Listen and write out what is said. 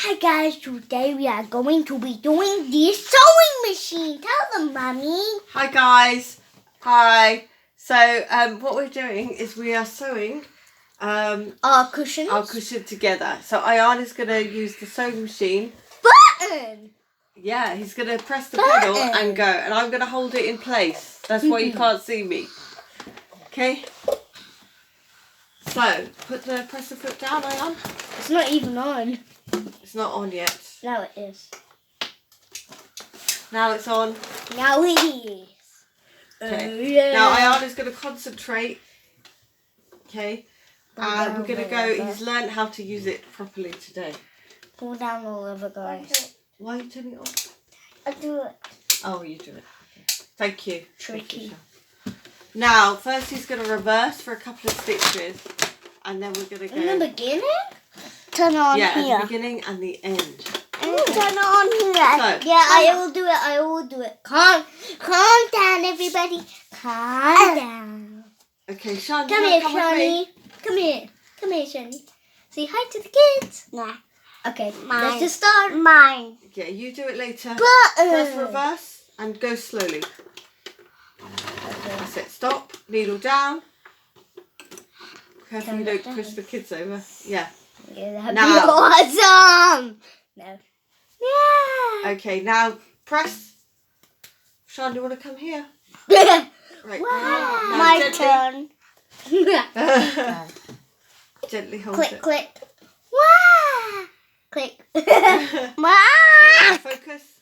Hi guys, today we are going to be doing the sewing machine. Tell them, Mummy. Hi guys. Hi. So what we're doing is we are sewing Our cushions. our cushion together. So Ayaan is going to use the sewing machine. Button. Yeah, he's going to press the pedal and go. And I'm going to hold it in place. That's why you can't see me. Okay? So, press the foot down, Ayaan. It's not even on. It's not on yet. Now it is. Now it's on. Now it is. Okay. Yeah. Now Ayaan is going to concentrate. Okay. And we're going to go. He's learned how to use it properly today. Pull down all over, guys. Why are you turning it on? I'll do it. Oh, you do it. Okay. Thank you. Tricky. Now, first he's going to reverse for a couple of stitches. And then we're going to go... In the beginning? Turn it on here. here. At the beginning and the end. Turn it on here. So, yeah, I will do it. I will do it. Calm down, everybody. Calm down. Okay, Shan, Come here, come Shani. Come here. Come here, Shani. Say hi to the kids. Nah. Okay, let's just start. Mine. Yeah, you do it later. Button. First reverse and go slowly. That's it. Stop. Needle down. Careful you don't push the kids over. Yeah. Yeah, that'd Now. be awesome. No. Yeah. Okay, now press. Shan, do you want to come here? Right. Wow. Now My gently. turn. Gently hold Click, it. click. Wow. Click. Wow. Okay, now focus.